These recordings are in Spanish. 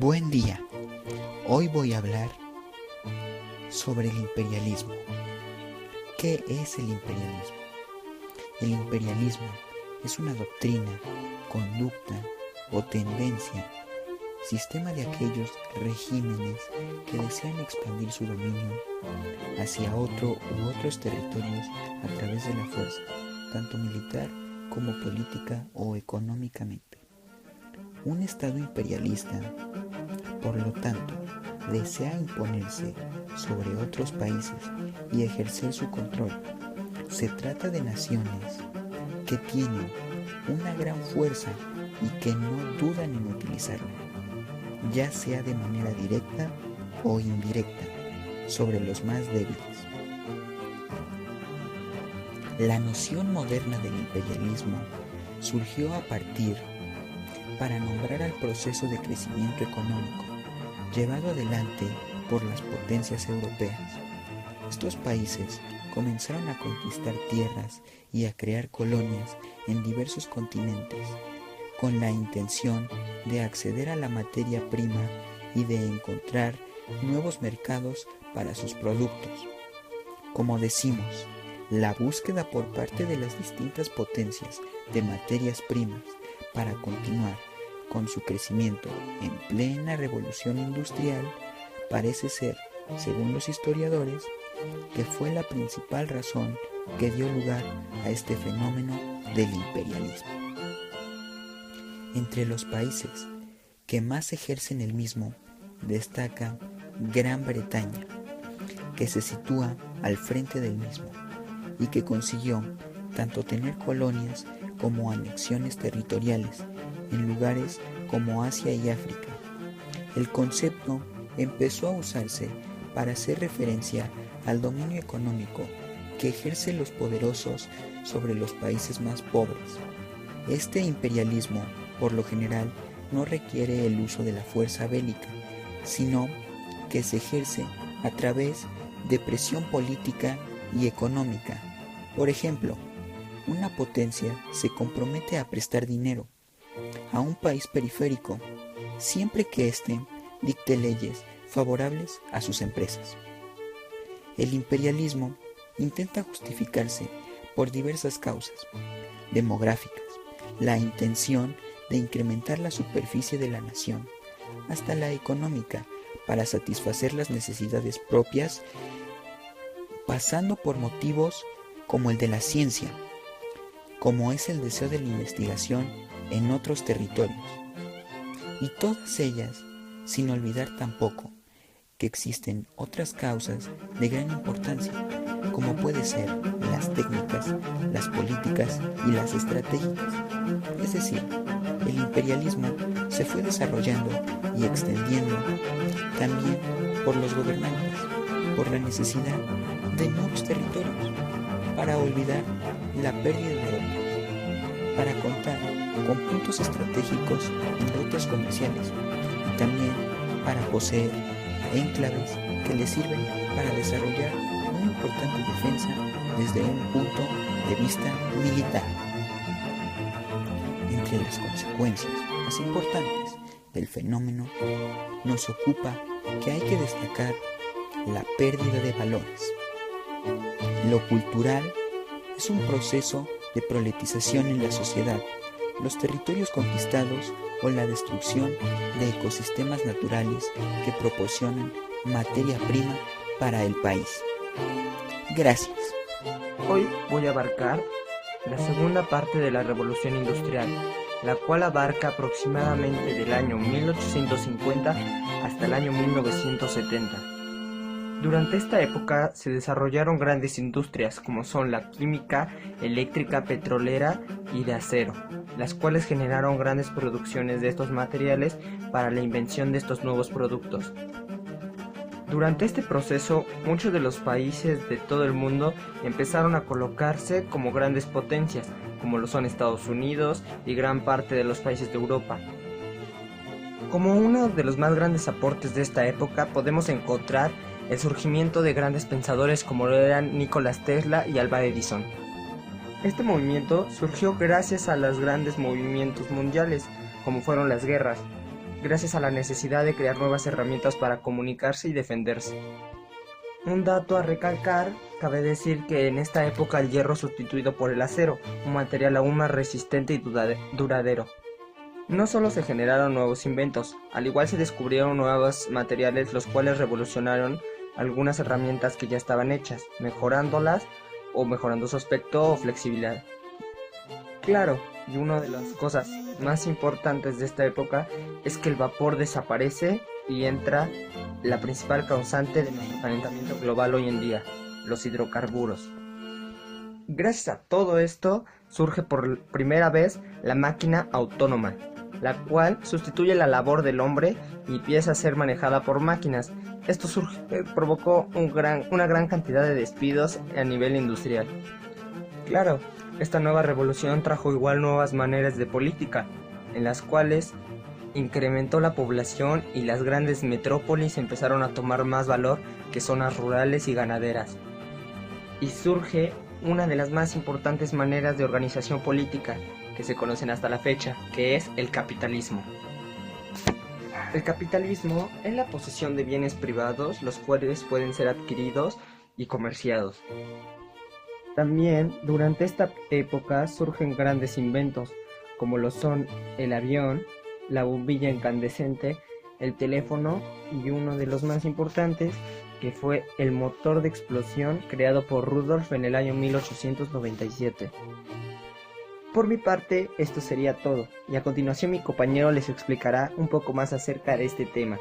Buen día. Hoy voy a hablar sobre el imperialismo. ¿Qué es el imperialismo? El imperialismo es una doctrina, conducta o tendencia, sistema de aquellos regímenes que desean expandir su dominio hacia otro u otros territorios a través de la fuerza, tanto militar como política o económicamente. Un Estado imperialista, por lo tanto, desea imponerse sobre otros países y ejercer su control. Se trata de naciones que tienen una gran fuerza y que no dudan en utilizarla, ya sea de manera directa o indirecta, sobre los más débiles. La noción moderna del imperialismo surgió a partir para nombrar al proceso de crecimiento económico llevado adelante por las potencias europeas. Estos países comenzaron a conquistar tierras y a crear colonias en diversos continentes, con la intención de acceder a la materia prima y de encontrar nuevos mercados para sus productos. Como decimos, la búsqueda por parte de las distintas potencias de materias primas para continuar con su crecimiento en plena revolución industrial parece ser, según los historiadores, que fue la principal razón que dio lugar a este fenómeno del imperialismo. Entre los países que más ejercen el mismo destaca Gran Bretaña, que se sitúa al frente del mismo y que consiguió tanto tener colonias como anexiones territoriales en lugares como Asia y África. El concepto empezó a usarse para hacer referencia al dominio económico que ejercen los poderosos sobre los países más pobres. Este imperialismo, por lo general, no requiere el uso de la fuerza bélica, sino que se ejerce a través de presión política y económica. Por ejemplo, una potencia se compromete a prestar dinero a un país periférico siempre que éste dicte leyes favorables a sus empresas. El imperialismo intenta justificarse por diversas causas demográficas, la intención de incrementar la superficie de la nación, hasta la económica para satisfacer las necesidades propias, pasando por motivos como el de la ciencia, como es el deseo de la investigación en otros territorios, y todas ellas sin olvidar tampoco que existen otras causas de gran importancia, como puede ser las técnicas, las políticas y las estratégicas. Es decir, el imperialismo se fue desarrollando y extendiendo también por los gobernantes, por la necesidad de nuevos territorios, para olvidar la pérdida de otros, para contar con puntos estratégicos en rutas comerciales y también para poseer enclaves que les sirven para desarrollar una importante defensa desde un punto de vista militar. Entre las consecuencias más importantes del fenómeno nos ocupa que hay que destacar la pérdida de valores. Lo cultural es un proceso de proletización en la sociedad, los territorios conquistados o la destrucción de ecosistemas naturales que proporcionan materia prima para el país. Gracias. Hoy voy a abarcar la segunda parte de la Revolución Industrial, la cual abarca aproximadamente del año 1850 hasta el año 1970. Durante esta época se desarrollaron grandes industrias como son la química, eléctrica, petrolera y de acero, las cuales generaron grandes producciones de estos materiales para la invención de estos nuevos productos. Durante este proceso, muchos de los países de todo el mundo empezaron a colocarse como grandes potencias, como lo son Estados Unidos y gran parte de los países de Europa. Como uno de los más grandes aportes de esta época podemos encontrar el surgimiento de grandes pensadores como lo eran Nikola Tesla y Alva Edison. Este movimiento surgió gracias a los grandes movimientos mundiales, como fueron las guerras, gracias a la necesidad de crear nuevas herramientas para comunicarse y defenderse. Un dato a recalcar, cabe decir que en esta época el hierro sustituido por el acero, un material aún más resistente y duradero. No solo se generaron nuevos inventos, al igual se descubrieron nuevos materiales los cuales revolucionaron algunas herramientas que ya estaban hechas, mejorándolas o mejorando su aspecto o flexibilidad. Claro, y una de las cosas más importantes de esta época es que el vapor desaparece y entra la principal causante de nuestro calentamiento global hoy en día, los hidrocarburos. Gracias a todo esto surge por primera vez la máquina autónoma, la cual sustituye la labor del hombre y empieza a ser manejada por máquinas. Esto provocó una gran cantidad de despidos a nivel industrial. Claro, esta nueva revolución trajo igual nuevas maneras de política, en las cuales incrementó la población y las grandes metrópolis empezaron a tomar más valor que zonas rurales y ganaderas. Y surge una de las más importantes maneras de organización política que se conocen hasta la fecha, que es el capitalismo. El capitalismo es la posesión de bienes privados, los cuales pueden ser adquiridos y comerciados. También durante esta época surgen grandes inventos, como lo son el avión, la bombilla incandescente, el teléfono y uno de los más importantes, que fue el motor de explosión creado por Rudolf en el año 1897. Por mi parte, esto sería todo, y a continuación mi compañero les explicará un poco más acerca de este tema.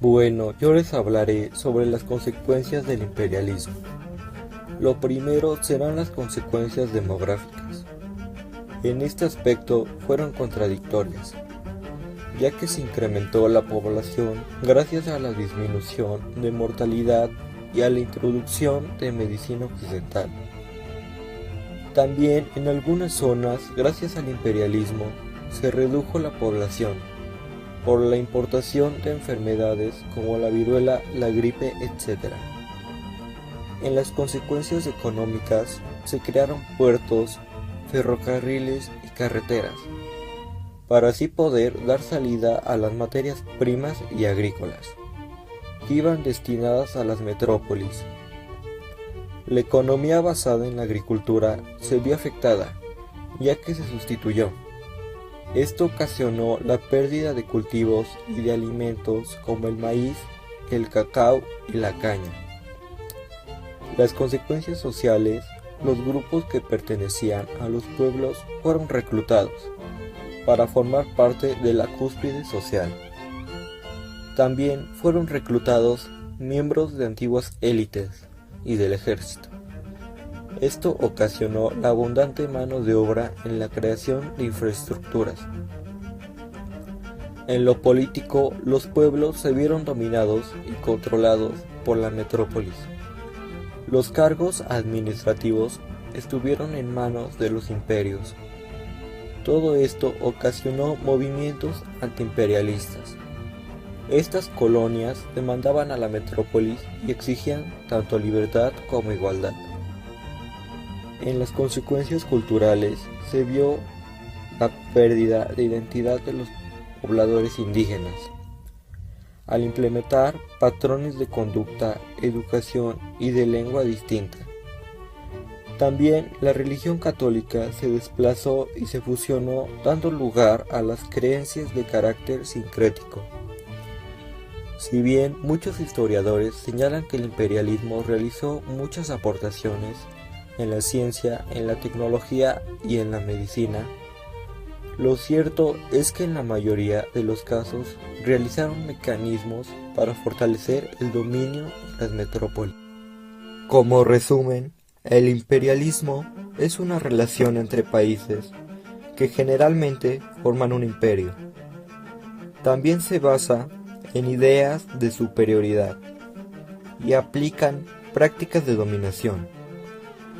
Bueno, yo les hablaré sobre las consecuencias del imperialismo. Lo primero serán las consecuencias demográficas. En este aspecto fueron contradictorias, ya que se incrementó la población gracias a la disminución de mortalidad y a la introducción de medicina occidental. También en algunas zonas, gracias al imperialismo, se redujo la población por la importación de enfermedades como la viruela, la gripe, etc. En las consecuencias económicas se crearon puertos, ferrocarriles y carreteras, para así poder dar salida a las materias primas y agrícolas, que iban destinadas a las metrópolis. La economía basada en la agricultura se vio afectada, ya que se sustituyó. Esto ocasionó la pérdida de cultivos y de alimentos como el maíz, el cacao y la caña. Las consecuencias sociales, los grupos que pertenecían a los pueblos fueron reclutados para formar parte de la cúspide social. También fueron reclutados miembros de antiguas élites y del ejército. Esto ocasionó la abundante mano de obra en la creación de infraestructuras. En lo político, los pueblos se vieron dominados y controlados por la metrópolis. Los cargos administrativos estuvieron en manos de los imperios. Todo esto ocasionó movimientos antiimperialistas. Estas colonias demandaban a la metrópolis y exigían tanto libertad como igualdad. En las consecuencias culturales se vio la pérdida de identidad de los pobladores indígenas, al implementar patrones de conducta, educación y de lengua distinta. También la religión católica se desplazó y se fusionó, dando lugar a las creencias de carácter sincrético. Si bien muchos historiadores señalan que el imperialismo realizó muchas aportaciones en la ciencia, en la tecnología y en la medicina, lo cierto es que en la mayoría de los casos realizaron mecanismos para fortalecer el dominio en las metrópolis. Como resumen, el imperialismo es una relación entre países que generalmente forman un imperio. También se basa en ideas de superioridad y aplican prácticas de dominación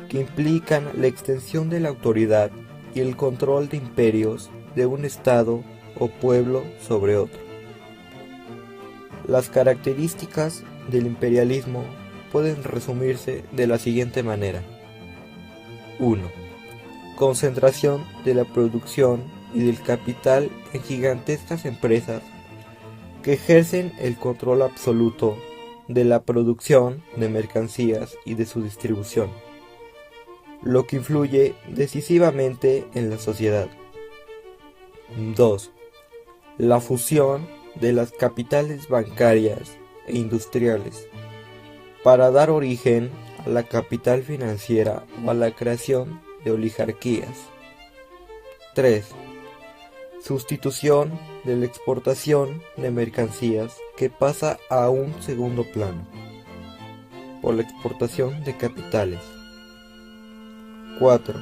que implican la extensión de la autoridad y el control de imperios de un estado o pueblo sobre otro. Las características del imperialismo pueden resumirse de la siguiente manera. 1. concentración de la producción y del capital en gigantescas empresas que ejercen el control absoluto de la producción de mercancías y de su distribución, lo que influye decisivamente en la sociedad. 2. La fusión de las capitales bancarias e industriales para dar origen a la capital financiera o a la creación de oligarquías. 3. Sustitución de la exportación de mercancías que pasa a un segundo plano por la exportación de capitales. 4.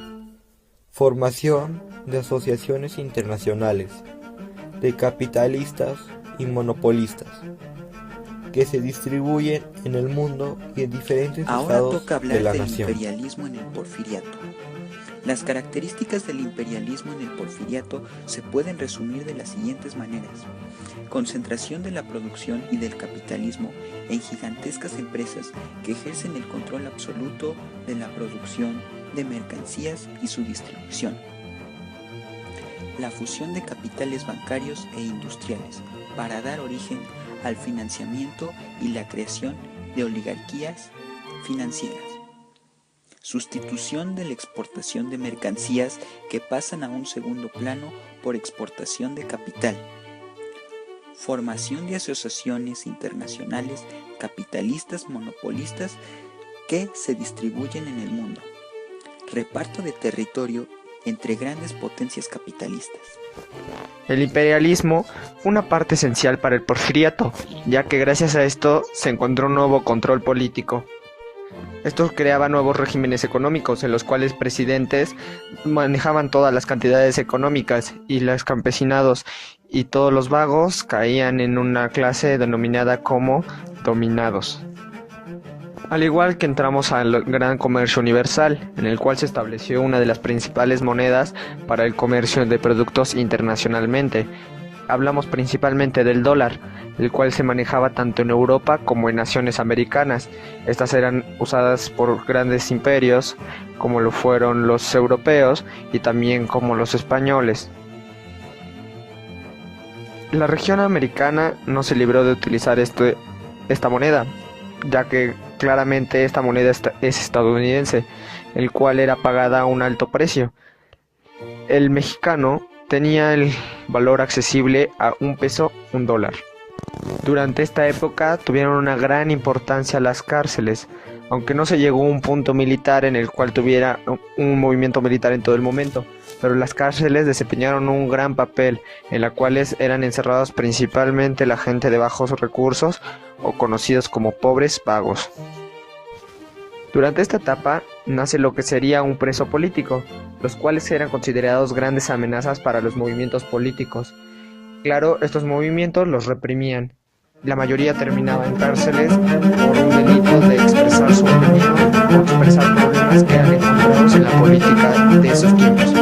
Formación de asociaciones internacionales de capitalistas y monopolistas que se distribuyen en el mundo y en diferentes estados de la nación. Ahora toca hablar del imperialismo en el Porfiriato. Las características del imperialismo en el Porfiriato se pueden resumir de las siguientes maneras: concentración de la producción y del capitalismo en gigantescas empresas que ejercen el control absoluto de la producción de mercancías y su distribución. La fusión de capitales bancarios e industriales para dar origen al financiamiento y la creación de oligarquías financieras. Sustitución de la exportación de mercancías que pasan a un segundo plano por exportación de capital. Formación de asociaciones internacionales capitalistas monopolistas que se distribuyen en el mundo. Reparto de territorio entre grandes potencias capitalistas. El imperialismo fue una parte esencial para el Porfiriato, ya que gracias a esto se encontró un nuevo control político. Esto creaba nuevos regímenes económicos en los cuales presidentes manejaban todas las cantidades económicas y los campesinados y todos los vagos caían en una clase denominada como dominados. Al igual que entramos al gran comercio universal, en el cual se estableció una de las principales monedas para el comercio de productos internacionalmente. Hablamos principalmente del dólar, el cual se manejaba tanto en Europa como en naciones americanas. Estas eran usadas por grandes imperios, como lo fueron los europeos y también como los españoles. La región americana no se libró de utilizar esta moneda, ya que claramente esta moneda es estadounidense, el cual era pagada a un alto precio. El mexicano tenía el valor accesible a $1, $1. Durante esta época tuvieron una gran importancia las cárceles, aunque no se llegó a un punto militar en el cual tuviera un movimiento militar en todo el momento, pero las cárceles desempeñaron un gran papel, en las cuales eran encerrados principalmente la gente de bajos recursos o conocidos como pobres vagos. Durante esta etapa nace lo que sería un preso político, los cuales eran considerados grandes amenazas para los movimientos políticos. Claro, estos movimientos los reprimían. La mayoría terminaba en cárceles por un delito de expresar su opinión o expresar problemas que eran encontrados en la política de esos tiempos.